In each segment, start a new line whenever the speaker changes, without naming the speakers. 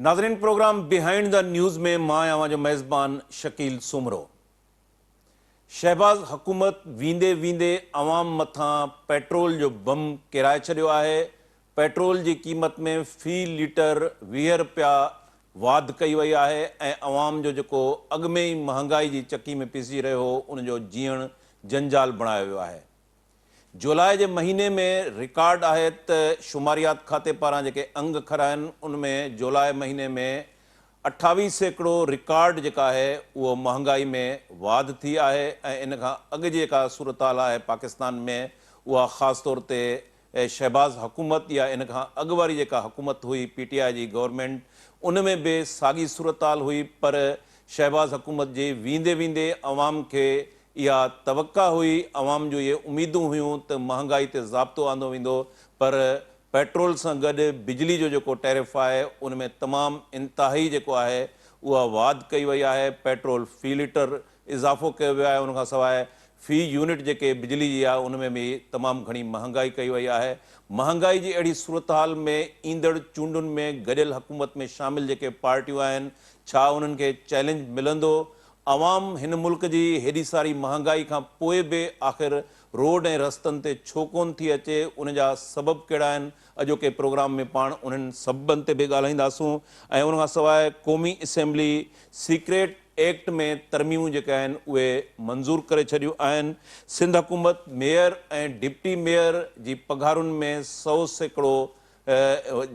नाज़रीन, programme behind the news में मां आवां जो मेज़बान शकील सुमरो। शहबाज हुकूमत वींदे वींदे अवाम मथां पेट्रोल जो बम किराए छॾियो आहे। पेट्रोल जी क़ीमत में फ़ी लीटर 20 रुपया वाध कई वई आहे ऐं अवाम जो जेको अॻु में ई महांगाई जी चकी में पिसी रहियो हो उन जो जीअण जंजाल बणायो वियो आहे। जुलाई के महीने में रिकॉर्ड है तो शुमारियात खाते पारां जेके अंग खरा आहिनि उनमें जुलाई महीने में 28% रिकॉर्ड जेका है वो महंगाई में वाध थी है। इन खां अॻु जेका सूरत हाल है पाकिस्तान में वह ख़ास तौर ते शहबाज हुकूमत या इन खां अॻु वारी जेका हुकूमत हुई PTI जी गवर्नमेंट उनमें भी साॻी सूरत हाल हुई। पर शहबाज हुकूमत जे वींदे वींदे अवाम के या तवक्का हुई, अवाम जो ये उम्मीदूं हुयूं तो महंगाई ते ज़ाब्तो आंदो वेंदो, पर पेट्रोल से गॾु बिजली जो जेको टैरिफ है उनमें तमाम इंतहाई जेको है उहा वाध कई वई है। पेट्रोल फ़ी लीटर इजाफ़ो कयो वियो आहे। उन खां सवाइ फ़ी यूनिट जेके बिजली जी आहे उनमें भी तमाम घणी महंगाई कई वई है। महंगाई जी अड़ी सूरत हाल में ईंदड़ चूंडुनि में गॾियल हुकूमत में शामिल जेके पार्टियूं आहिनि छा उन्हनि खे चैलेंज मिलंदो? अवाम हिन मुल्क जी हेॾी सारी महंगाई खां पोइ बि आख़िर रोड ऐं रस्तनि ते छो कोन थी अचे, उन जा सबब कहिड़ा आहिनि? अॼोके प्रोग्राम में पाण उन्हनि सबबनि ते बि ॻाल्हाईंदासूं। ऐं उन खां सवाइ क़ौमी असेंबली सीक्रेट एक्ट में तरमीमूं जेके आहिनि उहे मंज़ूर करे छॾियूं आहिनि। सिंध हुकूमत मेयर ऐं डिप्टी मेयर जी पघारुनि में 100%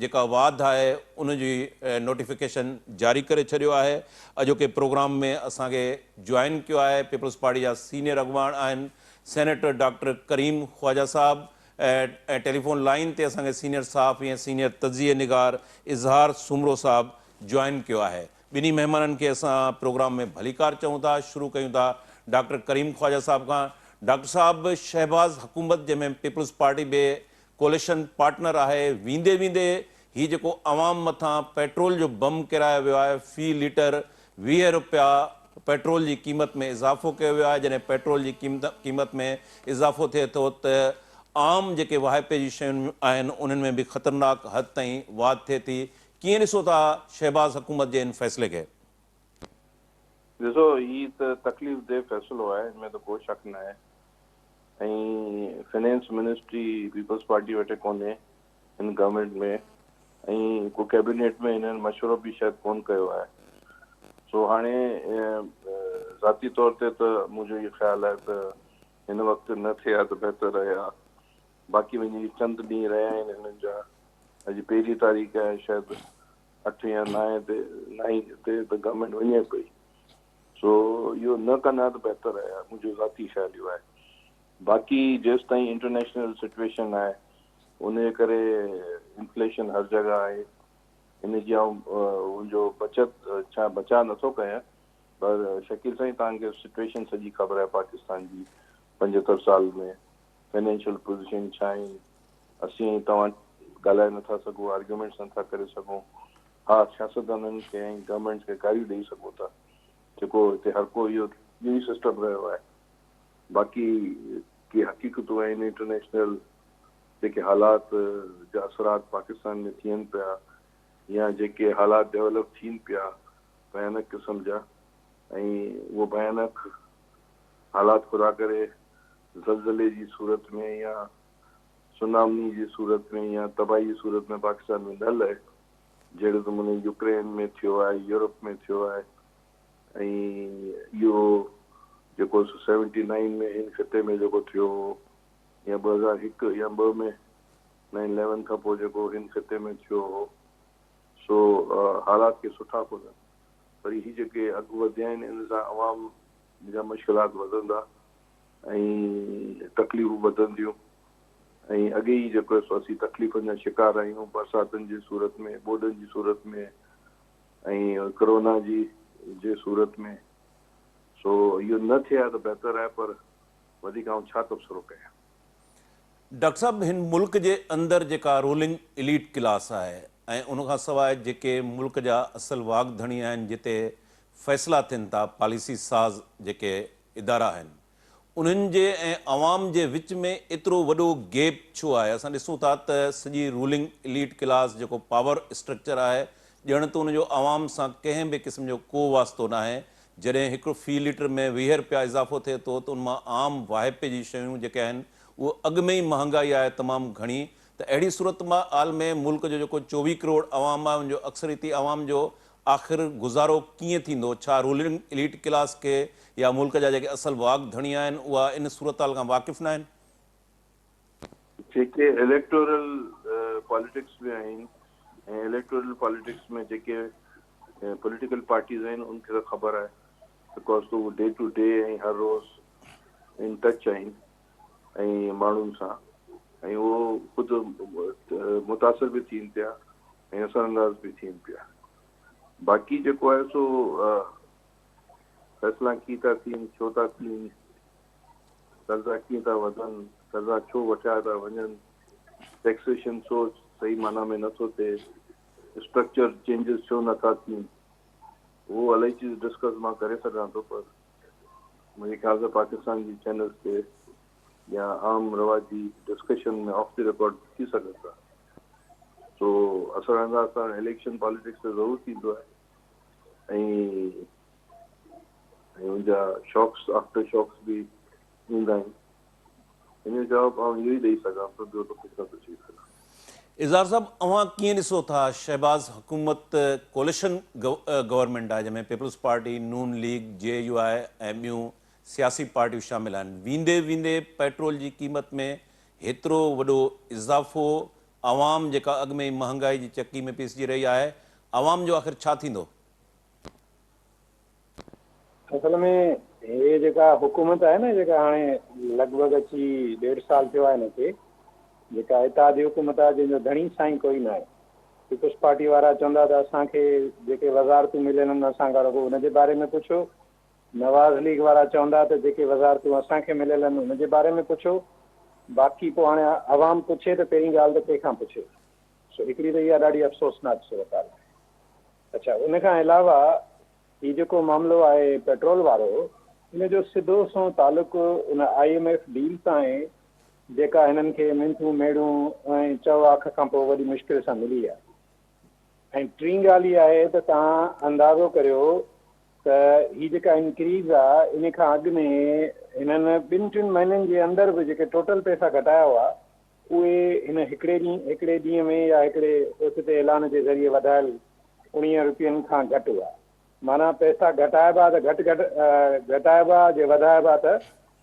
जेका वाध है उनजी नोटिफिकेशन जारी करे छॾियो आहे। अॼोके प्रोग्राम में असांखे ज्वाइन कियो आहे पीपल्स पार्टी जा सीनियर अॻवान आहिनि सेनेटर डॉक्टर करीम ख्वाजा साहब ऐं टेलीफोन लाइन ते असांखे सीनियर सहाफ़ी ऐं सीनियर तज़िये निगार इज़हार सुमरो साहब ज्वाइन कियो आहे। ॿिन्ही महिमाननि खे असां प्रोग्राम में भलीकार चऊं था। शुरू कयूं था डॉक्टर करीम ख्वाजा साहब खां। डॉक्टर साहब, शहबाज हुकूमत जंहिंमें पीपल्स पार्टी बि कोलिशन पार्टनर है, वींदे वींदे ही जेको अवाम मथां पेट्रोल जो बम किरायो वियो आहे, फ़ी लीटर 20 रुपया पेट्रोल की कीमत में इजाफ़ो किया वियो आहे। जॾहिं पेट्रोल की कीमत में इजाफ़ो थिए थो त आम जेके वाहिपे जी शयूं आहिनि उन्हनि में भी ख़तरनाक हद ताईं वाध थिए थी। कीअं ॾिसो था शहबाज हुकूमत जे इन फैसले खे?
ॾिसो, ही त तकलीफ़ दे फ़ैसिलो आहे, इनमें तो कोई शक न आहे। ऐं फाइनेंस मिनिस्ट्री पीपल्स पार्टी वटि कोन्हे हिन गवर्नमेंट में, ऐं को कैबिनेट में हिननि मशवरो भी शायद कोन कयो आहे। सो हाणे ज़ाती तौर ते त मुंहिंजो इहो ख़्यालु आहे त हिन वक़्तु न थिए हा त बहितर रहे हा। बाक़ी वञी चंद ॾींहं रहिया आहिनि हिननि जा। अॼु 1 तारीख़ आहे, शायद 8 या 9 ते त गवर्नमेंट वञे पई। सो इहो न कंदा त बहितर आहे, मुंहिंजो ज़ाती ख़्यालु इहो आहे। बाक़ी जेसि ताईं इंटरनेशनल सिचुएशन आहे उन करे इन्फ्लेशन हर जगह आहे। इन जी उनजो बचत छा बचा नथो कयां, पर शकील साईं तव्हांखे सिचुएशन सॼी ख़बर आहे पाकिस्तान जी 75 साल में फाइनेंशियल पोजीशन छा आहिनि। असीं तव्हां ॻाल्हाए नथा सघूं, आर्ग्यूमेंट्स नथा करे सघूं। हा, सियासतदाननि खे ऐं गवर्नमेंट खे गारियूं ॾेई सघूं था, जेको हिते हर को इहो न्यू सिस्टम रहियो आहे। बाक़ी की हक़ीक़तूं आहिनि, इंटरनेशनल जेके हालात जा असरात पाकिस्तान में थियनि पिया या जेके हालात डेवलप थियनि पिया भयानक क़िस्म जा, ऐं उहो भयानक हालात खुदा करे ज़लज़ले जी सूरत में या सुनामी जी सूरत में या तबाही जी सूरत में पाकिस्तान में न लहे, जहिड़े नमूने यूक्रेन में थियो आहे, यूरोप में थियो आहे। ऐं इहो जेको 79 में हिन ख़िते में जेको थियो या 2001 या 2 में 9/11 खां पोइ जेको हिन ख़िते में थियो हो, सो हालात के सुठा कोन्हनि। पर ही जेके अॻु वधिया आहिनि इन सां अवाम जा मुश्किलात वधंदा ऐं तकलीफ़ूं वधंदियूं। ऐं अॻे ई जेको असीं तकलीफ़ुनि जा शिकार आहियूं बरसातुनि जी सूरत में, ॿोॾनि जी सूरत में ऐं कोरोना जी जे सूरत में। सो इहो न थिए हा त बहितर आहे, पर वधीक आउं छा तबसरो कयां।
डॉक्टर साहब, हिन मुल्क जे अंदर जेका रूलिंग एलीट क्लास है ऐं उन खां सवाइ जेके मुल्क जा असल वागधणी आहिनि जिते फ़ैसिला थियनि था, पॉलिसी साज़ जेके इदारा आहिनि, उन्हनि जे ऐं अवाम जे विच में एतिरो वॾो गैप छो आहे? असां ॾिसूं था त सॼी रूलिंग एलीट क्लास जेको पावर स्ट्रक्चर आहे ॼण त उनजो आवाम सां कंहिं बि क़िस्म जो को वास्तो न आहे। जॾहिं हिकिड़ो फ़ी लीटर में 20 रुपया इज़ाफ़ो थिए थो त उन मां आम वाहिपे जी शयूं जेके आहिनि उहो अॻु में ई महांगाई आहे तमामु घणी। त अहिड़ी सूरत मां आल में मुल्क जो जेको 24 करोड़ आवाम आहे उनजो अक्सरियती आवाम जो आख़िर गुज़ारो कीअं थींदो? छा रूलिंग एलीट क्लास खे या मुल्क जा जेके असल वाग धणी आहिनि उहा इन सूरत हाल खां वाक़िफ़ न आहिनि?
जेके इलेक्टोरल पॉलिटिक्स में आहिनि ऐं इलेक्टोरल पॉलिटिक्स में जेके पॉलिटिकल पार्टीज़ आहिनि उनखे त ख़बर आहे, बिकॉज तो वो डे टू डे ऐं हर रोज़ इन टच आहिनि ऐं माण्हुनि सां, ऐं उहो ख़ुदि मुतासिर बि थियनि पिया ऐं असरअंदाज़ बि थियनि पिया। बाक़ी जेको आहे सो फ़ैसिला कीअं था थियनि, छो था थियनि, कर्ज़ा कीअं था वधनि, कर्ज़ा छो वठिया था वञनि, टैक्सेशन छो सही माना में नथो थिए, स्ट्रक्चर चेंजिस छो नथा थियनि, वो इलाही चीज़ डिस्कस मां करे सघां थो, पर मुंहिंजे ख़्याल सां पाकिस्तान जी चैनल्स ते या आम रवाजी डिस्कशन में ऑफ द रिकॉर्ड थी सघनि था। सो असरअंदाज़ सां इलेक्शन पॉलिटिक्स त ज़रूरु थींदो आहे ऐं उनजा शॉक्स आफ्टर शॉक्स बि ईंदा आहिनि। इन जो जवाबु आउं इहो ई ॾेई सघां थो, ॿियो त कुझु नथो चई सघां।
इज़हार साहब, अवां कीअं ॾिसो था शहबाज़ हुकूमत कोलिशन गवर्नमेंट आहे जंहिंमें पीपल्स पार्टी, नून लीग, JUI ऐं ॿियूं सियासी पार्टियूं शामिल आहिनि, वेंदे वेंदे पेट्रोल जी क़ीमत में हेतिरो वॾो इज़ाफ़ो, आवाम जेका अॻु में ई महांगाई जी चकी में पिसजी रही आहे, आवाम जो आख़िर छा थींदो?
असल में हे जेका हुकूमत आहे न, जेका हाणे लॻभॻि अची 1.5 साल थियो आहे हिनखे, जेका इत्तेहादी हुकूमत आहे जंहिंजो धणी साईं कोई न आहे। पीपल्स पार्टी वारा चवंदा त असांखे जेके वज़ारतूं मिलियल आहिनि असांखां रुॻो उनजे बारे में पुछो। नवाज़ लीग वारा चवंदा त जेके वज़ारतूं असांखे मिलियल आहिनि उनजे बारे में पुछो। बाक़ी पोइ हाणे आवाम पुछे त पहिरीं ॻाल्हि त कंहिंखां पुछे। सो हिकिड़ी त इहा ॾाढी अफ़सोसनाक सूरत आहे। अच्छा, उनखां अलावा हीउ जेको मामिलो आहे पेट्रोल वारो, इन जो सिधो सो तालुक़ु उन IMF डील सां आहे जेका हिननि खे मिंथूं मेड़ूं ऐं चव आख खां पोइ वॾी मुश्किल सां मिली आहे। ऐं टीं ॻाल्हि इहा आहे त तव्हां अंदाज़ो करियो त हीअ जेका इंक्रीज़ आहे इन खां अॻु में हिननि 2-3 महीननि जे अंदरि बि जेके टोटल पैसा घटाया हुआ उहे हिन हिकिड़े ॾींहं में या हिकिड़े ओचिते ऐलान जे ज़रिए वधायल 19 रुपयनि खां घटि हुआ। माना पैसा घटाइबा त घटाइबा जे वधाइबा त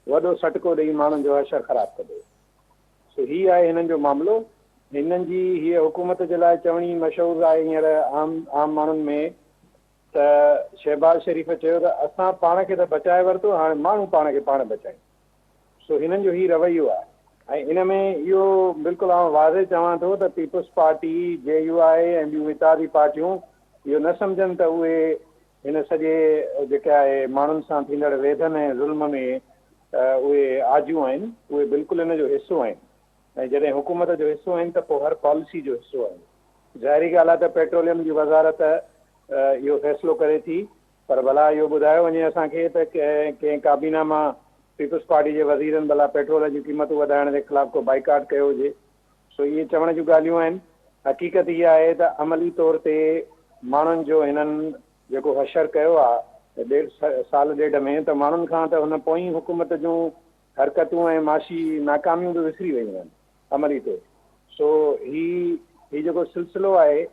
वॾो सटको ॾेई माण्हुनि जो अशर ख़राबु कंदो। सो हीअ आहे हिननि जो मामिलो। हिननि जी हीअ हुकूमत जे लाइ चवणी मशहूरु आहे हींअर आम माण्हुनि में त शहबाज़ शरीफ़ चयो त असां पाण खे त बचाए वरितो, हाणे माण्हू पाण खे पाण बचायूं। सो हिननि जो हीउ रवैयो आहे। ऐं इन में इहो बिल्कुलु आउं वाज़े चवां थो त पीपल्स पार्टी, JUI ऐं ॿियूं इत्तेहादी पार्टियूं इहो न सम्झनि त उहे हिन सॼे जेके आहे माण्हुनि सां थींदड़ वेधन ऐं ज़ुल्म में उहे आजियूं आहिनि। उहे बिल्कुलु हिन जो हिसो आहिनि ऐं जॾहिं हुकूमत जो हिसो आहिनि त पोइ हर पॉलिसी जो हिसो आहिनि। ज़ाहिरी ॻाल्हि आहे त पेट्रोलियम जी वज़ारत इहो फ़ैसिलो करे थी, पर भला इहो ॿुधायो वञे असांखे त कंहिं काबीना मां पीपल्स पार्टी जे वज़ीरनि भला पेट्रोल जी क़ीमतूं वधाइण जे ख़िलाफ़ु को बाइकाट कयो हुजे। सो इहे चवण जूं ॻाल्हियूं आहिनि। हक़ीक़त इहा आहे त अमली तौर ते माण्हुनि जो हिननि जेको हशर कयो आहे 1.5 साल में, त माण्हुनि खां त हुन पोइ हुकूमत जूं हरकतूं ऐं माशी नाकामियूं बि विसरी वेयूं आहिनि अमली तौर। सो ही जेको सिलसिलो आहे,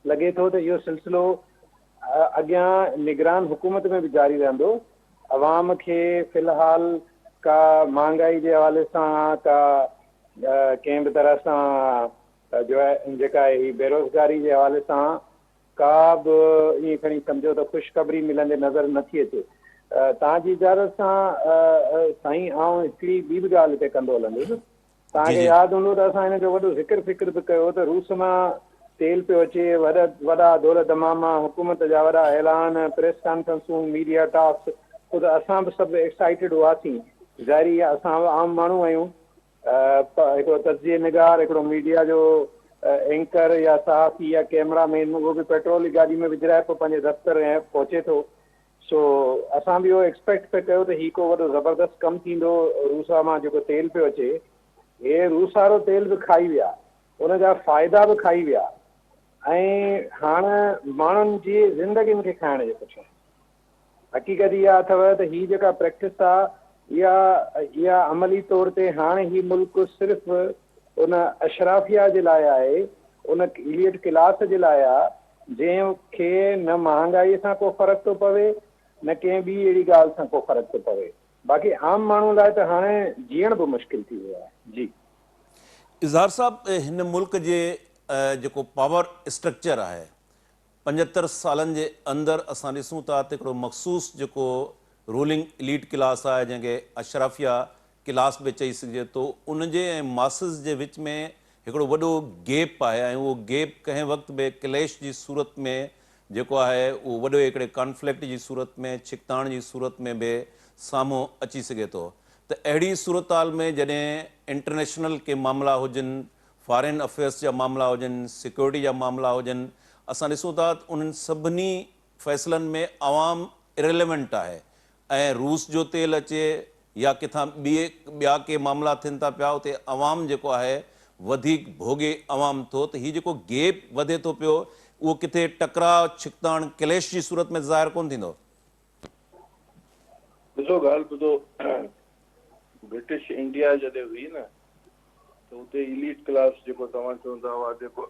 लॻे थो त इहो सिलसिलो अॻियां निगरान हुकूमत में बि जारी रहंदो। अवाम खे फ़िलहाल का महांगाई जे हवाले सां, का कंहिं बि तरह सां जो आहे जेका आहे ही बेरोज़गारी जे हवाले सां का बि ईअं खणी सम्झो त ख़ुशख़बरी मिलंदे नज़र नथी अचे। तव्हांजी इजाज़त सां साईं आउं हिकिड़ी ॿी बि ॻाल्हि हिते कंदो हलंदुसि। तव्हांखे यादि हूंदो त असां हिन जो वॾो फ़िक्र बि कयो त रूस मां तेल पियो अचे, वॾा दौर दमामा, हुकूमत जा वॾा ऐलान, प्रेस कॉन्फ्रेंसूं, मीडिया टॉक्स, ख़ुदि असां बि सभु एक्साइटेड हुआसीं। ज़ाहिरी आहे असां आम माण्हू आहियूं, हिकिड़ो तज़िये निगार, हिकिड़ो मीडिया जो एंकर या सहाफ़ी या कैमरामैन, उहो बि पेट्रोल जी गाॾी में विझराए पोइ पंहिंजे दफ़्तर ऐं पहुचे थो। सो असां बि इहो एक्सपेक्ट पिया कयो त हीउ को वॾो ज़बरदस्त कमु थींदो। रूसा मां जेको तेल पियो अचे, हे रूस वारो तेल बि खाई विया, उनजा फ़ाइदा बि खाई विया। ऐं हाणे माण्हुनि जी ज़िंदगियुनि खे खाइण जे पुठियां हक़ीक़त इहा अथव त हीअ जेका प्रैक्टिस आहे इहा अमली तौर ते हाणे ही मुल्क सिर्फ़ु उन अशराफिया जे लाइ आहे, उन इलीट क्लास जे लाइ आहे जंहिंखे न महांगाईअ सां को फ़र्क़ु थो पवे न कंहिं ॿी अहिड़ी ॻाल्हि सां को फ़र्क़ु थो पवे। बाक़ी आम माण्हू लाइ त हाणे जीअण बि मुश्किल थी वियो आहे। जी
इज़हार साहब, हिन मुल्क जे जेको पावर स्ट्रक्चर आहे 75 सालनि जे अंदरि असां ॾिसूं था त हिकिड़ो मख़सूसु जेको रूलिंग इलीट क्लास आहे जंहिंखे अशराफिया क्लास बि चई सघिजे थो, उनजे ऐं मासिस जे विच में हिकिड़ो वॾो गैप आहे ऐं उहो गैप कंहिं वक़्त बि क्लैश जी सूरत में जेको आहे उहो वॾे हिकिड़े कॉन्फ्लिक्ट जी सूरत में, छिकताण जी सूरत में बि साम्हूं अची सघे थो। त अहिड़ी सूरत हाल में जॾहिं इंटरनेशनल के मामला हुजनि, फॉरेन अफेयर्स जा मामला हुजनि, सिक्योरिटी जा मामला हुजनि, असां ॾिसूं था त उन्हनि सभिनी फ़ैसिलनि में आवाम इरेलीवेंट आहे ऐं रूस जो तेल अचे या किथां ॿिया के मामला थियनि था पिया, उते आवाम जेको आहे वधीक भोगे आवाम थो। त हीउ जेको गैप वधे थो पियो उहो किथे टकराव, छिकताण, क्लैश जी सूरत में ज़ाहिर कोन थींदो?
ॾिसो ॻाल्हि ॿुधो, ब्रिटिश इंडिया जॾहिं हुई न त हुते इलीट क्लास जेको तव्हां चवंदा हुआ जेको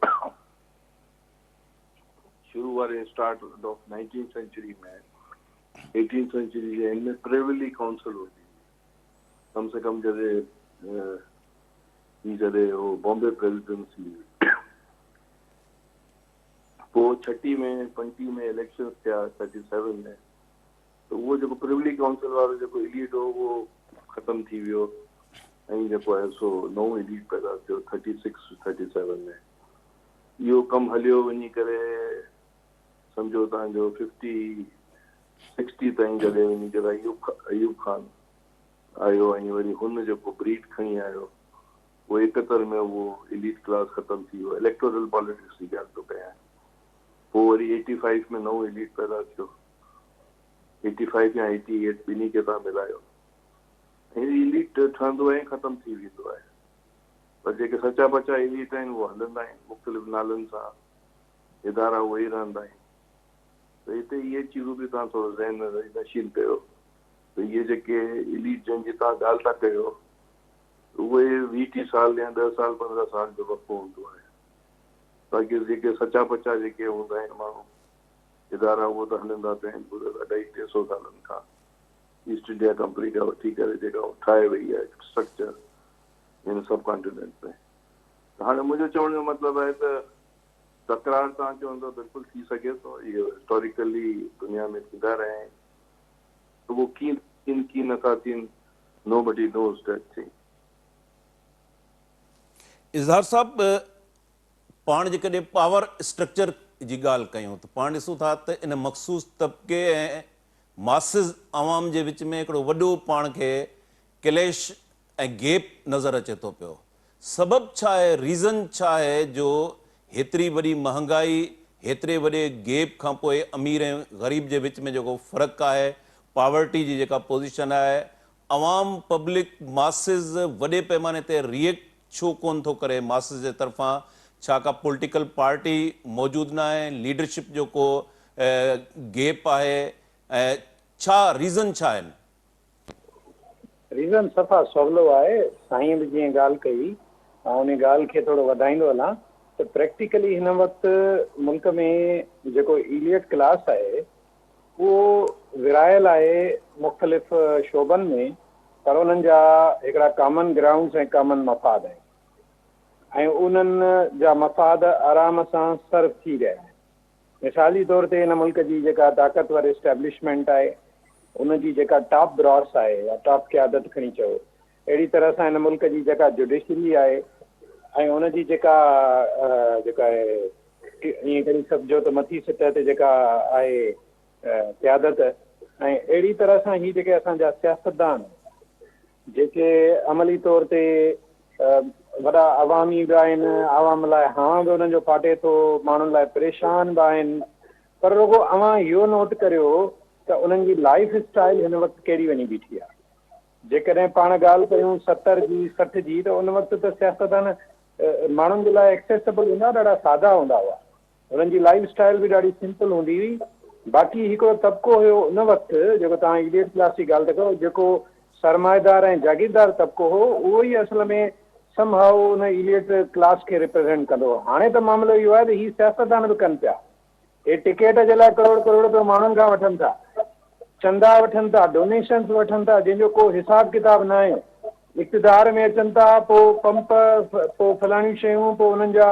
शुरू वारे स्टार्ट ऑफ 19th सेंचुरी में 18th सेंचुरी जे हिन में प्रिविली काउंसिल हूंदी हुई। कम से कम जॾहिं हो बॉम्बे प्रेसिडेंसी पोइ 36 में 35 में इलेक्शन थिया 37 में, त उहो जेको प्रिविली काउंसिल वारो जेको इलीट हो उहो ख़तमु थी वियो ऐं जेको आहे सो नओं इलीट पैदा थियो 36-37 में। इहो कमु हलियो वञी करे सम्झो तव्हांजो 50-60 ताईं जॾहिं वञी करे अयूब खान आयो ऐं वरी हुन जेको ब्रीड खणी आयो उहो 71 में उहो इलीट क्लास ख़तमु थी वियो। इलेक्टोरल पॉलिटिक्स जी ॻाल्हि थो कयां। पोइ वरी 85 में नओं इलीट पैदा थियो, 85 या 88 ॿिन्ही खे तव्हां मिलायो। इलीट ठहंदो आहे ख़तमु थी वेंदो आहे, पर जेके सचा बचा इलीट आहिनि उहे हलंदा आहिनि मुख़्तलिफ़ नालनि सां, इदारा उहे ई रहंदा आहिनि। त हिते इहे चीज़ूं बि तव्हां थोरो ज़हन में नशील कयो त इहे जेके इलीट जंहिंजी तव्हां ॻाल्हि था कयो उहे 20 साल या 10 साल 15 साल जो वक़्तु हूंदो आहे। बाक़ी जेके सचा बचा जेके हूंदा आहिनि माण्हू इदारा उहो त हलंदा पिया आहिनि पूरे 250-300 सालनि खां। ईस्ट इंडिया कंपनी खां वठी करे जेका ठाहे वई आहे स्ट्रक्चर हिन सब कॉन्टिनेंट में। हाणे मुंहिंजो चवण जो मतिलबु आहे त तकरार तव्हां चवंदो बिल्कुलु थी सघे थो, इहो हिस्टोरिकली दुनिया में थींदा रहिया आहिनि। त उहो कीअं थियनि कीअं नथा थियनि, नोबडी नोज़ दैट थिंग।
इज़हार साहब, पाण जेकॾहिं पावर स्ट्रक्चर जी ॻाल्हि कयूं त पाण ॾिसूं था त इन मख़सूस तबिके ऐं मासिस आवाम जे विच में हिकिड़ो वॾो पाण खे क्लैश ऐं गैप नज़र अचे थो पियो। सबबु छा आहे, रीज़न छा आहे जो हेतिरी वॾी महांगाई, हेतिरे वॾे गैप खां पोइ अमीर ऐं ग़रीब जे विच में जेको फ़र्क़ु आहे, पॉवर्टी जी जेका पोज़ीशन आहे, आवाम पब्लिक मासिस वॾे पैमाने ते रिएक्ट छो कोन थो करे मासिस जे तरफ़ां? छा का पॉलिटिकल पार्टी मौजूदु न आहे, लीडरशिप जो को गैप आहे, ऐं छा रीज़न छा आहिनि?
रीज़न सफ़ा सवलो आहे। साईं बि जीअं ॻाल्हि कई ऐं उन ॻाल्हि खे थोरो वधाईंदो हलां त प्रैक्टिकली हिन वक़्तु मुल्क में जेको इलीट क्लास आहे उहो विरायल आहे मुख़्तलिफ़ शोबनि में, पर उन्हनि जा हिकिड़ा कॉमन ग्राउंड्स ऐं कॉमन मफ़ाद आहिनि ऐं उन्हनि जा मफ़ाद आराम सां सर्व थी रहिया आहिनि। मिसाली तौर ते हिन मुल्क जी जेका ताक़तवर इस्टेब्लिशमेंट आहे, उनजी जेका टॉप ब्रॉस आहे या टॉप क़यादत खणी चओ, अहिड़ी तरह सां हिन मुल्क जी जेका जुडिशरी आहे ऐं उनजी जेका आहे ईअं करे सम्झो त मथी सतह ते जेका आहे क़यादत, ऐं अहिड़ी तरह सां ही जेके असांजा सियासतदान जेके अमली तौर ते वॾा अवामी बि आहिनि, आवाम लाइ हां बि उन्हनि जो फाटे थो, माण्हुनि लाइ परेशान बि आहिनि, पर रुगो अवां इहो नोट करियो त उन्हनि जी लाइफ स्टाइल हिन वक़्तु कहिड़ी वञी बीठी आहे। जेकॾहिं पाण ॻाल्हि कयूं 70 जी 60 जी, त उन वक़्तु त सियासतदान माण्हुनि जे लाइ एक्सेसिबल हूंदा, ॾाढा सादा हूंदा हुआ। हुननि जी लाइफ स्टाइल बि ॾाढी सिंपल हूंदी हुई। बाक़ी हिकिड़ो तबिको हुयो उन वक़्तु जेको तव्हां इलीट क्लास जी ॻाल्हि था कयो, जेको सरमाएदार ऐं जागीरदार तबिको हो, उहो ई असल में समहाउ उन इलीट क्लास खे रिप्रेज़ेंट कंदो हो। हाणे त मामिलो इहो आहे त हीअ सियासतदान बि कनि पिया, हे टिकेट जे लाइ करोड़ करोड़ रुपया माण्हुनि खां वठनि था, चंदा वठनि था, डोनेशन्स वठनि था, जंहिंजो को हिसाब किताब न आहे। इक़्तिदार में अचनि था, पोइ पंप, पोइ फलाणियूं शयूं, पोइ उन्हनि जा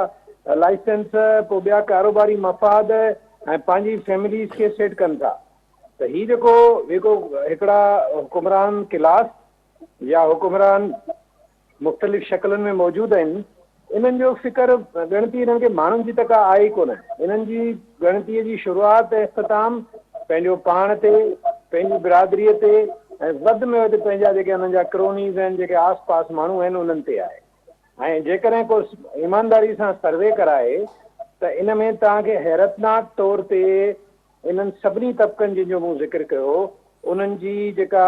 लाइसेंस, पोइ ॿिया कारोबारी मफ़ाद ऐं पंहिंजी फैमिलीज़ खे सेट कनि था। त हीउ जेको हिकिड़ा हुकुमरान क्लास या हुकुमरान मुख़्तलिफ़ शक्लनि में मौजूदु आहिनि, इन्हनि जो फ़िक्र ॻणती इन्हनि खे माण्हुनि जी त का आहे ई कोन। इन्हनि जी ॻणतीअ जी शुरूआति ऐं इख़्तिताम पंहिंजो पाण ते, पंहिंजी बिरादरीअ ते ऐं वधि में वधि पंहिंजा जेके हुननि जा क्रोनीज़ आहिनि, जेके आस पास माण्हू आहिनि, उन्हनि ते आहे। ऐं जेकॾहिं को ईमानदारी सां सर्वे कराए त इन में तव्हांखे हैरतनाक तौर ते इन्हनि सभिनी तबिकनि जंहिंजो मूं ज़िक्र कयो, उन्हनि जी जेका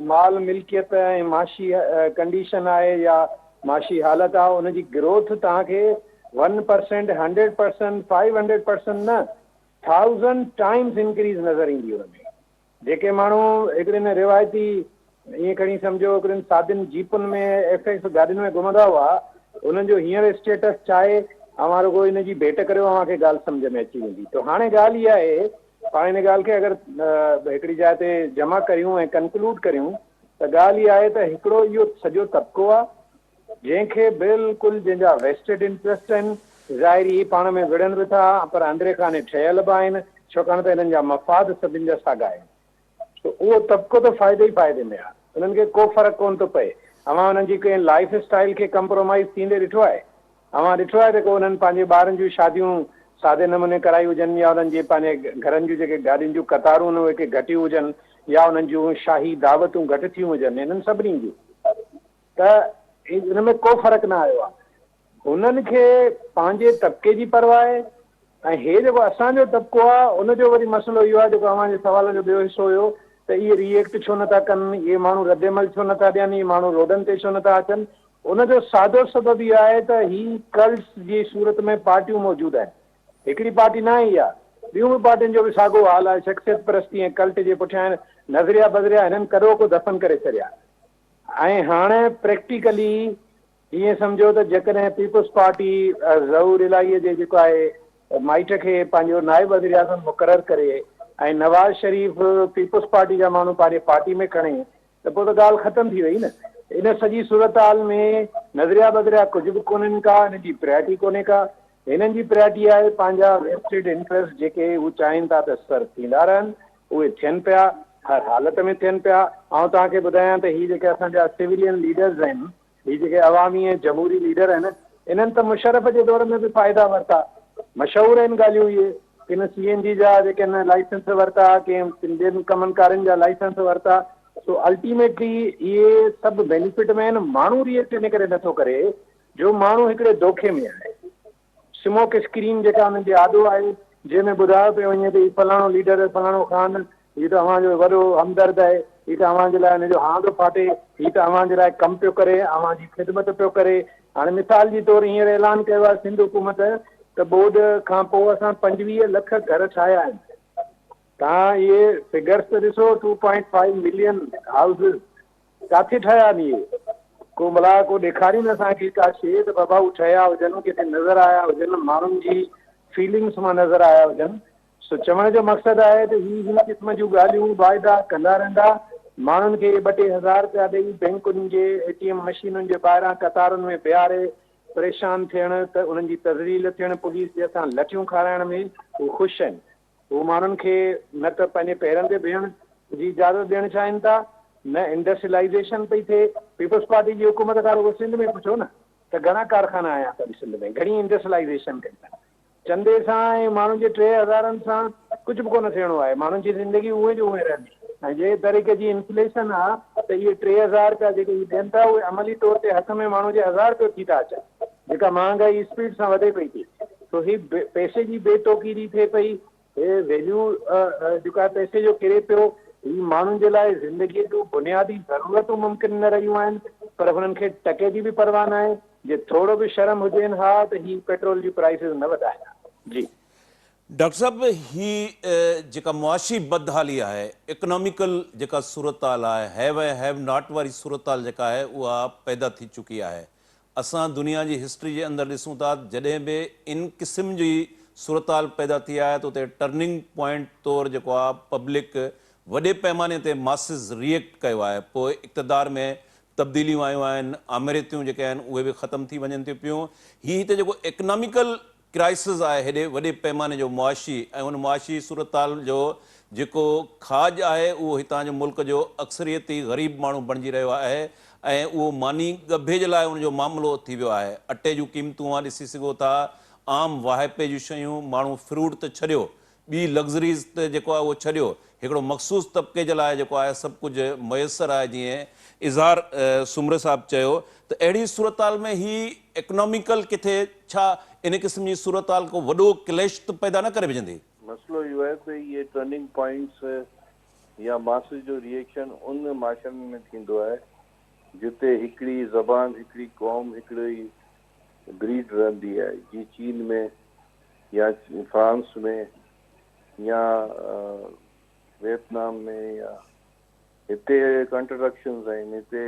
माल मिल्कियत ऐं माशी कंडीशन आहे या माशी हालत आहे, उनजी ग्रोथ तव्हांखे 1%, 100%, 500% न, 1000 टाइम्स इंक्रीज़ नज़र ईंदी हुन में। जेके माण्हू हिकिड़े रिवायती ईअं खणी सम्झो हिकिड़नि सादियुनि जीपुनि में FX गाॾियुनि में घुमंदा हुआ, उन्हनि जो हींअर स्टेटस छा आहे, अवां रुगो हिन जी भेट करियो, अव्हांखे ॻाल्हि सम्झ में अची वेंदी। त हाणे ॻाल्हि इहा आहे, पाण हिन ॻाल्हि खे अगरि हिकिड़ी जाइ ते जमा करियूं ऐं कंक्लूड करियूं त ॻाल्हि इहा आहे त हिकिड़ो इहो सॼो तबिको आहे जंहिंखे बिल्कुलु जंहिंजा वेस्टेड इंट्रस्ट आहिनि, ज़ाहिरी पाण में विढ़नि बि था, पर अंदरे खाने ठहियल बि आहिनि, छाकाणि त हिननि जा मफ़ाद सभिनि जा साॻा आहिनि। त उहो तबिको त फ़ाइदे ई फ़ाइदे में आहे, उन्हनि खे को फ़र्क़ु कोन थो पए। अवां हुननि जी कंहिं लाइफ स्टाइल खे कंप्रोमाइज़ थींदे ॾिठो आहे? अवां ॾिठो आहे त को हुननि पंहिंजे ॿारनि जूं शादियूं सादे नमूने कराई हुजनि, या हुननि जे पंहिंजे घरनि जूं जेके गाॾियुनि जूं क़तारूं उहे के घटियूं हुजनि, या हुननि जूं शाही दावतूं घटि थियूं हुजनि, हिननि सभिनी जूं। त हिन में को फ़र्क़ु न आयो आहे। हुननि खे पंहिंजे तबिके जी परवाह आहे। ऐं हे जेको असांजो तबिको आहे, उनजो वरी मसइलो इहो आहे, जेको अव्हांजे सवाल जो ॿियो हिसो हुयो त इहे रिएक्ट छो नथा कनि, इहे माण्हू रद्देमल छो नथा ॾियनि, इहे माण्हू रोडनि ते छो नथा अचनि। उनजो सादो सबबु इहो आहे त ही कल्ट्स जी सूरत में पार्टियूं मौजूदु आहिनि। हिकिड़ी पार्टी न आहे इहा, ॿियूं बि पार्टियुनि जो बि साॻियो हाल आहे। शख़्सियत परस्ती ऐं कल्ट जे पुठियां नज़रिया बज़रिया हिननि करो को दफ़न करे छॾिया। ऐं हाणे प्रैक्टिकली ईअं सम्झो त जेकॾहिं पीपुल्स पार्टी ज़हूर इलाहीअ जे जेको आहे माइट खे पंहिंजो नाइब वज़ीर आज़म मुक़ररु करे ऐं नवाज़ शरीफ़ पीपुल्स पार्टी जा माण्हू पंहिंजे पार्टी में खणे, त पोइ त ॻाल्हि ख़तम थी वई न। इन सॼी सूरत हाल में नज़रिया बज़रिया कुझु बि कोन्हनि का, हिन जी प्रायोरिटी कोन्हे का। हिननि जी प्रायोरिटी आहे पंहिंजा वेस्टेड इंट्रस्ट जेके हू चाहिनि था त सर थींदा रहनि, उहे थियनि पिया, हर हालत में थियनि पिया। ऐं तव्हांखे ॿुधायां त हीअ जेके असांजा सिविलियन लीडर्स आहिनि, हीअ जेके अवामी ऐं जमहूरी लीडर आहिनि, इन्हनि त मुशर्रफ जे दौर में बि फ़ाइदा वरिता। मशहूरु आहिनि ॻाल्हियूं इहे, किन CNG जा जेके आहिनि लाइसेंस वरिता, कंहिं ॿियनि कमनि कारनि जा लाइसेंस वरिता। सो अल्टीमेटली इहे सभु बेनिफिट में आहिनि। माण्हू रिएक्ट इन करे नथो करे जो माण्हू हिकिड़े दोखे में आहे। स्मोक स्क्रीन जेका हुननि जे आॾो आहे, जंहिंमें ॿुधायो पियो वञे त हीउ फलाणो लीडर, फलाणो ख़ान, हीउ त अव्हांजो वॾो हमदर्द आहे, हीउ त अव्हांजे लाइ हिनजो हांग फाटे, हीउ त अव्हांजे लाइ कमु पियो करे, अव्हांजी ख़िदमत पियो करे। हाणे मिसाल जी तौरु हींअर ऐलान कयो आहे सिंध हुकूमत त बोर्ड खां पोइ असां 25 लख घर ठाहिया आहिनि। तव्हां इहे फिगर्स त ॾिसो, 2.5 मिलियन हाउसिस किथे ठहिया आहिनि इहे? को भला को ॾेखारी न असांखे का शइ त बाबा हू ठहिया हुजनि, किथे नज़र आया हुजनि, माण्हुनि जी फीलिंग्स मां नज़र आया हुजनि। सो चवण जो मक़सदु आहे त हिन क़िस्म जूं ॻाल्हियूं वाइदा कंदा रहंदा, माण्हुनि खे 2-2 हज़ार रुपया ॾेई बैंकुनि जे ATM मशीनुनि जे ॿाहिरां कतारुनि में बीहारे परेशान थियण, त उन्हनि जी तज़लील थियण, पुलिस जे असां लठियूं खाराइण में हू ख़ुशि आहिनि। हू माण्हुनि खे न त पंहिंजे पेरनि ते बीहण जी इजाज़त ॾियणु चाहिनि था, न इंडस्ट्रियलाइज़ेशन पई थिए। पीपुल्स पार्टी जी हुकूमत खां रुगो सिंध में पुछो न त घणा कारखाना आया अथनि सिंध में, घणी इंडस्ट्रियलाइज़ेशन कई अथनि। चंदे सां ऐं माण्हुनि जे 3 हज़ारनि सां कुझु बि कोन थियणो आहे। माण्हुनि जी ज़िंदगी उहे जो उहे रहंदी। ऐं जंहिं तरीक़े जी इन्फ्लेशन आहे त इहे 3 हज़ार रुपया जेके ॾियनि था, उहे अमली तौर ते हथ में माण्हू जे 1000 रुपयो थी था अचनि। जेका महांगाई स्पीड सां वधे पई थी, तो ही पैसे जी बेतौकीरी थिए पई, हे वैल्यू जेको आहे पैसे जो किरे पियो। ही माण्हुनि जे लाइ ज़िंदगीअ जूं बुनियादी ज़रूरतूं मुमकिन न रहियूं आहिनि, पर हुननि खे टके जी बि परवाह न आहे। जे थोरो बि शर्म हुजेनि हा त ही पेट्रोल जी प्राइसिस न वधाइनि। जी
डॉक्टर साहब ही जेका मुआशी बदहाली है इकोनॉमिकल जेका सूरत हाल है हैव नॉट वारी सूरत हाल जेका है उहा पैदा थी चुकी है। असां दुनिया जी हिस्ट्री जे अंदर ॾिसूं था जॾहिं बि इन क़िस्म जी सूरत हाल पैदा थी आहे त उते टर्निंग पॉइंट तौरु जेको आहे पब्लिक वॾे पैमाने ते मासिस रिएक्ट कयो आहे। पोइ इक़्तदार में तब्दीलियूं आयूं आहिनि, आमिरतियूं जेके आहिनि उहे बि ख़तमु थी वञनि थियूं पियूं। हीअ हिते जेको इकनॉमिकल क्राइसिस आहे हेॾे वॾे पैमाने जो मुआशी ऐं उन मुआशी सूरत हाल जो जेको खाज आहे उहो हितां जो मुल्क जो अक्सरियती ग़रीब माण्हू बणिजी रहियो आहे ऐं उहो मानी गभे जे लाइ उनजो मामिलो थी वियो आहे। अटे जूं क़ीमतूं आहे ॾिसी सघो था, आम वाहिपे जूं शयूं, माण्हू फ्रूट त छॾियो, ॿी लग्ज़रीज़ त जेको आहे उहो छॾियो, हिकिड़ो मख़सूस तबिके जे लाइ जेको आहे सभु कुझु मुयसरु आहे। जीअं इज़हार सुमर साहब चयो त अहिड़ी सूरत हाल में ही इकनॉमिकल किथे छा इन क़िस्म जी सूरत हाल को वॾो क्लेश त पैदा न करे विझंदी?
मसलो इहो आहे त इहे टर्निंग पॉइंट्स या मासिस जो रिएक्शन उन माशरनि में थींदो आहे जिते हिकिड़ी ज़बान, हिकिड़ी क़ौम, हिकिड़ी ब्रीड रहंदी आहे, जीअं चीन में या फ्रांस में या वियतनाम में, या हिते कंट्रडक्शंस आहिनि, हिते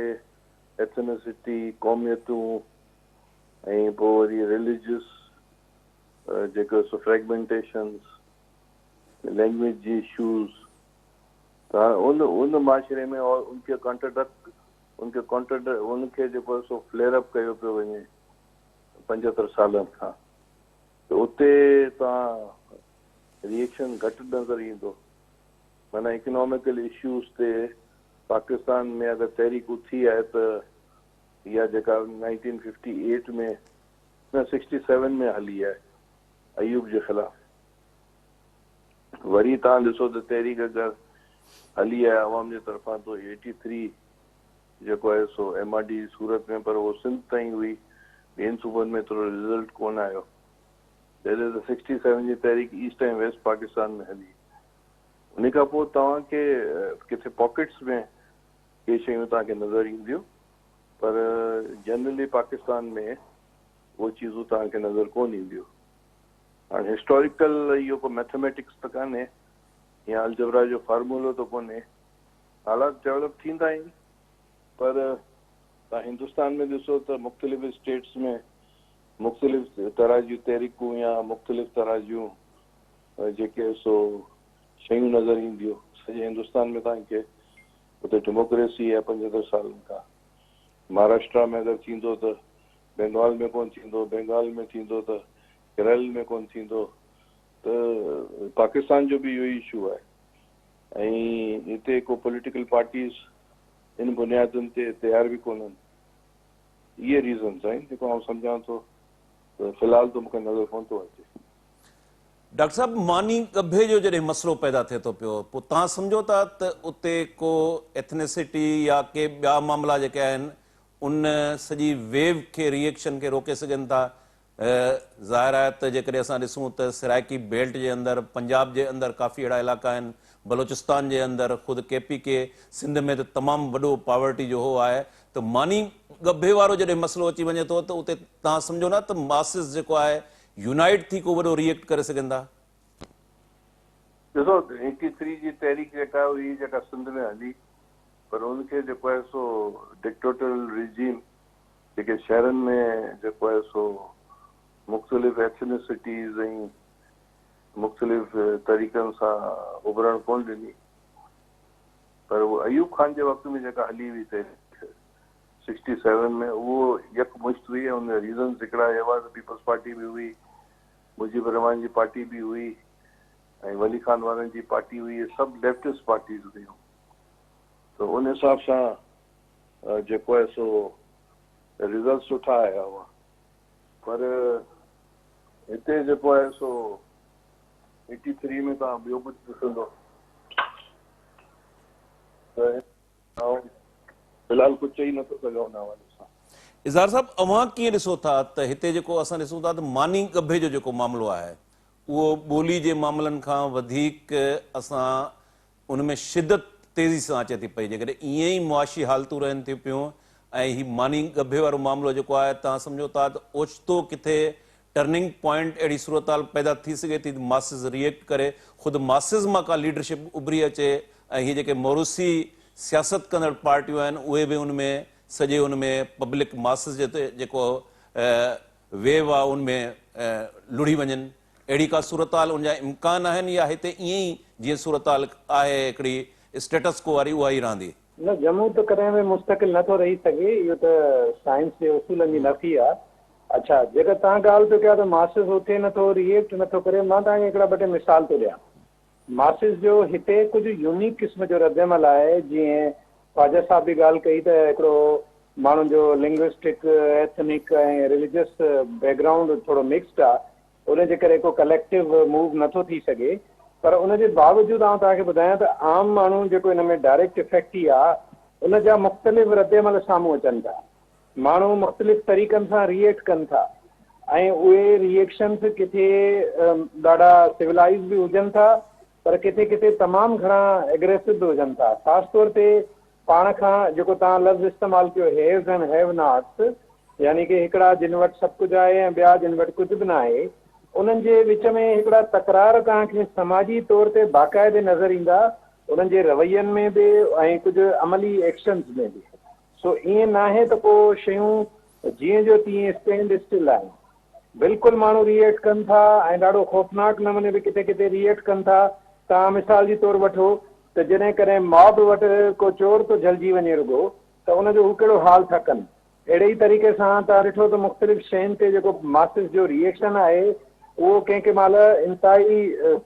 एथनिसिटी, क़ौमियतूं ऐं पोइ वरी रिलीजियस जेको सो फ्रेगमेंटेशंस, लैंग्वेज जी इशूज़, त उन माशरे में और उनखे जेको सो फ्लेयर अप कयो पियो वञे 75 सालनि खां, त उते तव्हां रिएक्शन घटि नज़र ईंदो। माना इकनॉमिकल इशूज़ ते पाकिस्तान में अगरि तहरीक उथी आहे त इहा जेका 1958 में न 67 में हली आहे अयूब जे ख़िलाफ़, वरी तव्हां ॾिसो त तहरीक अगरि हली आहे अवाम जे तरफ़ां तो 83 जेको आहे सो MRD सूरत में, पर उहो सिंध ताईं हुई, ॿियनि सूबनि में थोरो रिज़ल्ट कोन आयो। जॾहिं त 67 जी तहरीक ईस्ट ऐं वेस्ट पाकिस्तान में हली, उन खां पोइ तव्हांखे किथे पॉकेट्स में के शयूं तव्हांखे नज़र ईंदियूं, पर जनरली पाकिस्तान में उहे चीज़ूं तव्हांखे नज़र कोन ईंदियूं। हाणे हिस्टोरिकल इहो को मैथमेटिक्स त कान्हे या अलजबरा जो फार्मूलो त कोन्हे, हालात डेवलप थींदा आहिनि, पर तव्हां हिंदुस्तान में ॾिसो त मुख़्तलिफ़ स्टेट्स में मुख़्तलिफ़ तरह जूं तहरीकूं या मुख़्तलिफ़ तरह जूं जेके सो शयूं नज़र ईंदियूं। सॼे हिंदुस्तान में तव्हांखे उते डेमोक्रेसी आहे 75 सालनि खां। महाराष्ट्र में अगरि थींदो त बंगाल में कोन थींदो, बंगाल में थींदो त केरल में कोन थींदो, त पाकिस्तान जो बि इहो इशू आहे। ऐं हिते को पॉलिटिकल पार्टीज़ इन बुनियादुनि ते तयार बि कोन्हनि। इहे रीज़न्स आहिनि जेको आउं सम्झां थो, त फ़िलहाल त मूंखे नज़र कोन थो अचे।
डॉक्टर साहब, मानी गभे जो जॾहिं मसइलो पैदा थिए थो पियो, पोइ तव्हां सम्झो था त उते को एथनिसिटी या के ॿिया मामला जेके आहिनि उन सॼी वेव खे, रिएक्शन खे रोके सघनि था? ज़ाहिर आहे त जेकॾहिं असां ॾिसूं त सराइकी बेल्ट जे अंदरि, पंजाब जे अंदरि काफ़ी अहिड़ा इलाइक़ा आहिनि, बलोचिस्तान जे अंदरि, ख़ुदि KPK, सिंध में त तमामु वॾो पॉवर्टी जो हो आहे, त मानी गभे वारो जॾहिं मसइलो अची वञे थो त उते तव्हां सम्झो न त मासिस जेको आहे यूनाइट थी को वॾो रिएक्ट करे सघनि था?
ॾिसो 83 जी तहरीक जेका हुई, जेका सिंध में हली, पर उनखे जेको आहे सो डिक्टेटोरियल रिजीम जेके शहरनि में जेको आहे सो मुख़्तलिफ़ एथनिसिटीज़ ऐं मुख़्तलिफ़ तरीक़नि सां उभरण कोन ॾिनी। पर उहो अयूब खान जे वक़्त में जेका हली हुई तहरीक 67 में, उहो यकमुश्त हुई। उन रीज़न्स हिकिड़ा अहिड़ा त पीपल्स पार्टी बि हुई, मुजीब रहमान जी पार्टी बि हुई, ऐं वली खान वारनि जी पार्टी हुई, इहे सभु लेफ्टिस्ट पार्टीज़ हुयूं। त उन हिसाब सां जेको आहे सो रिज़ल्ट सुठा आया हुआ। पर हिते जेको आहे सो 83 में तव्हां ॿियो कुझु ॾिसंदो त फ़िलहाल कुझु चई नथो सघां हुन हवाले सां।
इज़हार साहब, अव्हां कीअं ॾिसो था त हिते जेको असां ॾिसूं था त मानी गभे जो जेको मामिलो आहे उहो ॿोली जे मामलनि खां वधीक असां उन में शिदत तेज़ी सां अचे थी पई? जेकॾहिं ईअं ई मुआशी हालतूं रहनि थियूं पियूं ऐं ही मानी गभे वारो मामिलो जेको आहे, तव्हां सम्झो था त ओचितो किथे टर्निंग पॉइंट अहिड़ी सूरत हाल पैदा थी सघे थी मासिस रिएक्ट करे ख़ुदि मासिस मां का लीडरशिप उभरी अचे ऐं हीअ जेके मोरूसी सियासत कंदड़ पार्टियूं आहिनि उहे बि उनमें सॼे उनमें पब्लिक मासिस जेको वेव आहे उनमें लुड़ी वञनि अहिड़ी का सूरत हाल उनजा इम्कान आहिनि या हिते ईअं ई जीअं सूरत हाल आहे हिकिड़ी स्टेटस को वारी उहा ई रहंदी?
न, जम्मू त कॾहिं बि मुस्तक़िल नथो रही सघे, इहो त साइंस जे उसूलनि जी नफ़ी आहे। अच्छा, जेका तव्हां ॻाल्हि पियो कयो त मासिस उथे नथो रिएक्ट नथो करे, मां तव्हांखे हिकिड़ा ॿ टे मिसाल थो ॾियां। मासिस जो हिते कुझु यूनिक क़िस्म जो रद्दमल आहे। जीअं ख्वाजा साहब बि ॻाल्हि कई त हिकिड़ो माण्हुनि जो लिंग्विस्टिक, एथनिक ऐं रिलीजियस बैकग्राउंड थोरो मिक्स्ड आहे, उनजे करे को कलेक्टिव मूव नथो थी सघे। पर उनजे बावजूदि आउं तव्हांखे ॿुधायां त आम माण्हू जेको हिन में डायरेक्ट इफेक्ट ई आहे, उनजा मुख़्तलिफ़ रद्दमल साम्हूं अचनि था। माण्हू मुख़्तलिफ़ तरीक़नि सां रिएक्ट कनि था ऐं उहे रिएक्शन्स किथे ॾाढा सिविलाइज़ बि हुजनि था, पर किथे किथे तमामु घणा एग्रेसिव बि हुजनि था। ख़ासि तौर ते पाण खां जेको तव्हां लफ़्ज़ इस्तेमालु कयो हैव्स एंड हैव नॉट्स, यानी कि हिकिड़ा जिन वटि सभु कुझु आहे ऐं ॿिया जिन वटि कुझु बि न आहे, उन्हनि जे विच में हिकिड़ा तकरार तव्हांखे समाजी तौर ते बाक़ाइदे नज़र ईंदा, उन्हनि जे रवैयनि में बि ऐं कुझु अमली एक्शन्स में बि। सो ईअं न आहे त को शयूं जीअं जो तीअं स्टैंड स्टिल आहिनि। बिल्कुलु माण्हू रिएक्ट कनि था ऐं ॾाढो ख़ौफ़नाक नमूने बि किथे किथे रिएक्ट कनि था। तव्हां मिसाल जी तौरु वठो त जॾहिं कॾहिं मॉब वटि को चोर थो जलिजी वञे रुॻो, त उनजो हू कहिड़ो हाल था कनि। अहिड़े ई तरीक़े सां तव्हां ॾिठो त मुख़्तलिफ़ शयुनि ते जेको मासिस जो रिएक्शन आहे उहो कंहिं कंहिं महिल इंतिहाई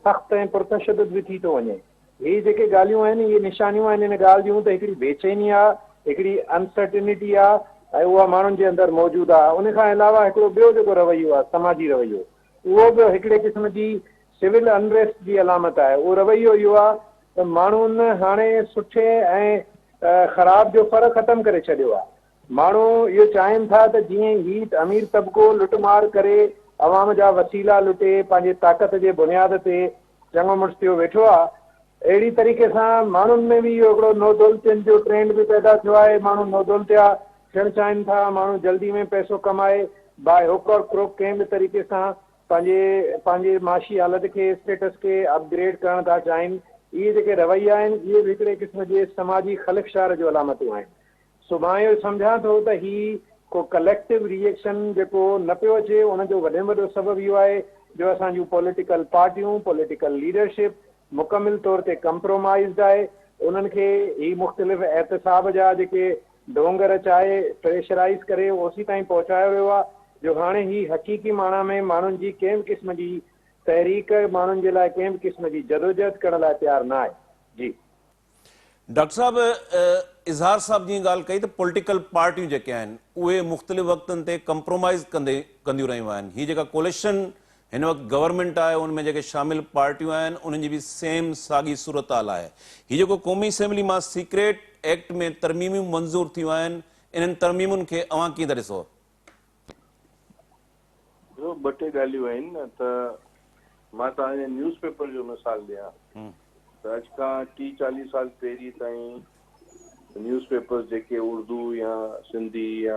सख़्तु ऐं पुरतशदुद बि थी थो वञे। हीअ जेके ॻाल्हियूं आहिनि, इहे निशानियूं आहिनि इन ॻाल्हि जूं त हिकिड़ी बेचैनी आहे, हिकिड़ी अनसर्टिनिटी आहे ऐं उहा माण्हुनि जे अंदरि मौजूदु आहे। उन खां अलावा हिकिड़ो ॿियो जेको रवैयो आहे समाजी रवैयो, उहो बि हिकिड़े क़िस्म जी सिविल अनरेस्ट जी अलामत आहे। उहो रवैयो इहो आहे त माण्हुनि हाणे सुठे ऐं ख़राब जो फ़र्क़ु ख़तमु करे छॾियो आहे। माण्हू इहो चाहिनि था त जीअं ही अमीर तबिको लुटमार करे अवाम जा वसीला लुटे पंहिंजे ताक़त जे बुनियाद ते चङो मुड़िस थियो वेठो आहे, अहिड़ी तरीक़े सां माण्हुनि में बि इहो हिकिड़ो नोदौलतियुनि जो ट्रेंड बि पैदा थियो आहे। माण्हू नोदौलतिया थियणु चाहिनि था, माण्हू जल्दी में पैसो कमाए बाय हुक और क्रोक कंहिं बि तरीक़े सां पंहिंजे माशी हालत खे, स्टेटस खे अपग्रेड करणु था चाहिनि। इहे जेके रवैया आहिनि, इहे बि हिकिड़े क़िस्म जे समाजी ख़लक़शार जो अलामतूं आहिनि। सो मां इहो सम्झां थो त ही को कलेक्टिव रिएक्शन जेको न पियो अचे, उनजो वॾे में वॾो सबबु इहो आहे जो असांजूं पॉलिटिकल पार्टियूं, पॉलिटिकल लीडरशिप मुकमिल तौर ते कंप्रोमाइज़ड आहे। उन्हनि खे ही मुख़्तलिफ़ एहतिसाब जा जेके ढोंगर चाहे प्रेशराइज़ करे ओसी ताईं पहुचायो वियो आहे, जो हाणे ही हक़ीक़ी माना में माण्हुनि जी कंहिं बि क़िस्म जी तहरीक, माण्हुनि जे लाइ कंहिं बि क़िस्म जी जदोजहद करण लाइ तयारु न आहे। जी
डॉक्टर साहब, इज़हार साहब जी ॻाल्हि कई त पॉलिटिकल पार्टियूं जेके आहिनि उहे मुख़्तलिफ़ वक़्तनि ते कंप्रोमाइज़ कंदियूं रहियूं आहिनि। हीअ जेका कोलिशन हिन वक़्तु गवर्नमेंट आहे उनमें जेके शामिल पार्टियूं आहिनि उन्हनि जी बि सेम साॻी सूरत हाल आहे। हीअ जेको क़ौमी असेंबली मां सीक्रेट एक्ट में तरमीमियूं मंज़ूर थियूं आहिनि, इन्हनि तरमीमुनि खे अव्हां कीअं था ॾिसो?
ॿ टे ॻाल्हियूं आहिनि न, त मां तव्हांजे न्यूज़ पेपर जो मिसाल ॾियां त अॼु खां 30-40 साल पहिरीं ताईं न्यूज़ पेपर्स जेके उर्दू या सिंधी या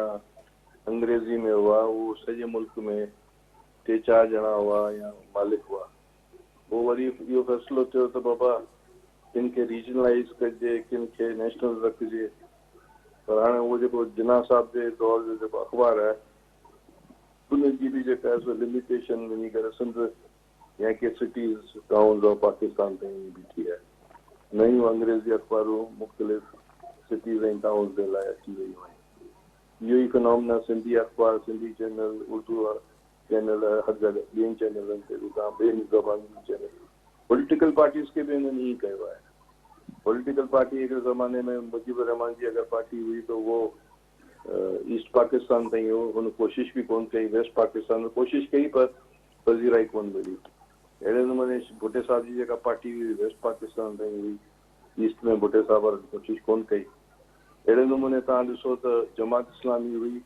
अंग्रेज़ी में हुआ, उहो सॼे मुल्क में 3-4 ॼणा हुआ या मालिक हुआ। पोइ वरी इहो फ़ैसिलो थियो त बाबा किन खे रीजनलाइज़ कजे, किन खे नेशनल रखिजे। पर हाणे उहो जेको जिन्ना साहब जे दौर जो जेको अख़बार आहे, उनजी बि जेका आहे सो लिमिटेशन वञी करे सिंध या के सिटीज़ टाउन्स ऑफ पाकिस्तान ताईं बीठी आहे। नयूं अंग्रेज़ी अख़बारूं मुख़्तलिफ़ सिटीज़ ऐं टाउन्स जे लाइ अची वयूं आहिनि। इहो ई फिनोमिना सिंधी अख़बार, सिंधी चैनल, उर्दू चैनल, हर जॻह ॿियनि चैनलनि ते बि तव्हां ॿियनि ज़बानुनि चैनल, पॉलिटिकल पार्टीज़ खे बि हिननि ईअं कयो आहे। पॉलिटिकल पार्टी हिकिड़े ज़माने में मुजीबुर रहमान जी अगरि पार्टी हुई त उहो ईस्ट पाकिस्तान ताईं हो, हुन कोशिशि बि कोन कई। वेस्ट पाकिस्तान में कोशिशि कई पर पज़ीराई कोन मिली। अहिड़े नमूने भुट्टे साहब जी जेका पार्टी हुई वेस्ट पाकिस्तान ताईं हुई, ईस्ट में भुट्टे साहब कोशिशि कोन कई। अहिड़े नमूने तव्हां ॾिसो त जमात इस्लामी हुई,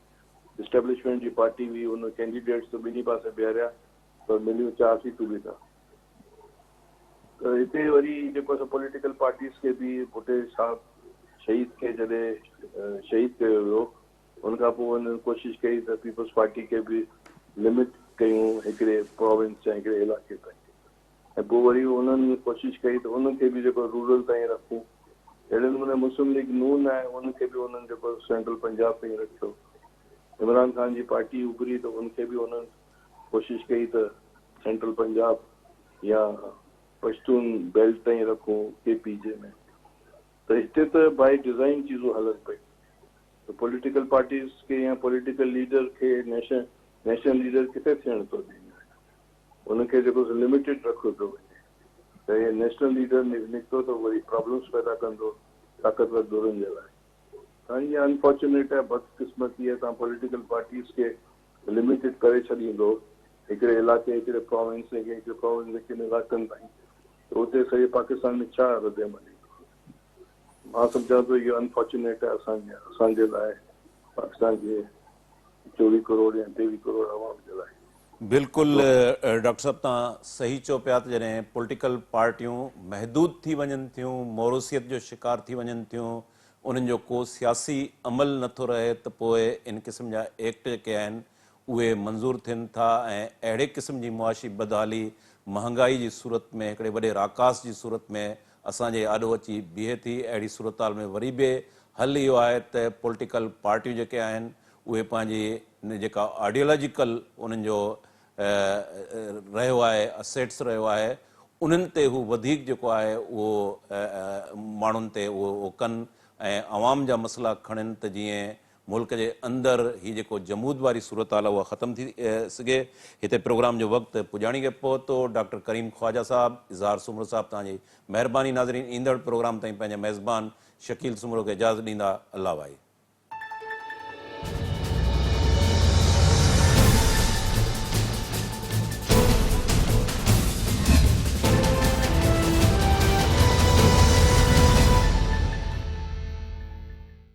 इस्टेब्लिशमेंट जी पार्टी हुई, हुन कैंडिडेट्स त ॿिन्ही पासे बीहारिया पर मिलियूं 4 सीटूं बि था। त हिते वरी जेको असां पॉलिटिकल पार्टीज़ खे बि भुट्टे साहब शहीद खे जॾहिं शहीद कयो वियो, हुन खां पोइ हुननि कोशिशि कई त पीपल्स पार्टी खे बि लिमिट कयूं हिकिड़े प्रोविंस या हिकिड़े इलाइक़े ताईं, ऐं पोइ वरी उन्हनि कोशिशि कई त उनखे बि जेको रूरल ताईं रखूं। अहिड़े नमूने मुस्लिम लीग नून आहे, उनखे बि उन्हनि जेको सेंट्रल पंजाब ताईं रखियो। इमरान ख़ान जी पार्टी उभरी त उनखे बि उन्हनि कोशिशि कई त सेंट्रल पंजाब या पश्तून बेल्ट ताईं रखूं KPJ में। त हिते त बाय डिज़ाइन चीज़ूं हलनि पई। त पॉलिटिकल पार्टीज़ खे या पॉलिटिकल लीडर खे नेशनल लीडर किथे थियण थो ॾे, उनखे जेको लिमिटेड रखियो थो वञे। त इहे नेशनल लीडर निकितो त वरी प्रॉब्लम्स पैदा कंदो ताक़तवर दौरनि जे लाइ। त इहा अनफॉर्चुनेट आहे, बदकिस्मती आहे। तव्हां पॉलिटिकल पार्टीज़ खे लिमिटेड करे छॾींदो हिकिड़े इलाइक़े, हिकिड़े प्रोविंस, हिकिड़े प्रोविंस हिकिड़े इलाइक़नि ताईं, त उते सॼे पाकिस्तान में छा रदमली। मां सम्झां थो इहो अनफॉर्चुनेट आहे असांजे लाइ, पाकिस्तान जे 24 करोड़ या 23 करोड़ आवाम जे लाइ।
बिल्कुलु डॉक्टर साहब तव्हां सही चओ पिया त जॾहिं पॉलिटिकल पार्टियूं महदूद थी वञनि थियूं, मोरूसियत जो शिकार थी वञनि थियूं, उन्हनि जो को सियासी अमल नथो रहे, त पोइ इन क़िस्म जा एक्ट जेके आहिनि उहे मंज़ूर थियनि था ऐं अहिड़े क़िस्म जी मुआशी बदहाली, महांगाई जी सूरत में, हिकिड़े वॾे राकास जी सूरत में असांजे आॾो अची बीहे थी। अहिड़ी सूरत हाल में वरी बि हल इहो आहे त पॉलिटिकल पार्टियूं जेके आहिनि उहे पंहिंजी जेका आइडियोलॉजिकल उन्हनि जो रहियो आहे, असेट्स रहियो आहे, उन्हनि ते हू वधीक जेको आहे उहो माण्हुनि ते उहो कनि ऐं अवाम जा मसइला खणनि, त जीअं मुल्क जे अंदरि ही जेको जमूद वारी सूरत हाल आहे उहा ख़तमु थी सघे। हिते प्रोग्राम जो वक़्तु पुॼाणी खे पहुतो। डॉक्टर करीम ख्वाजा साहब, इज़हार सुमरो साहब, तव्हांजी महिरबानी। नाज़रीन, ईंदड़ प्रोग्राम ताईं पंहिंजे मेज़बान शकील सुमरो खे इजाज़त ॾींदा। अल्लाह भाई।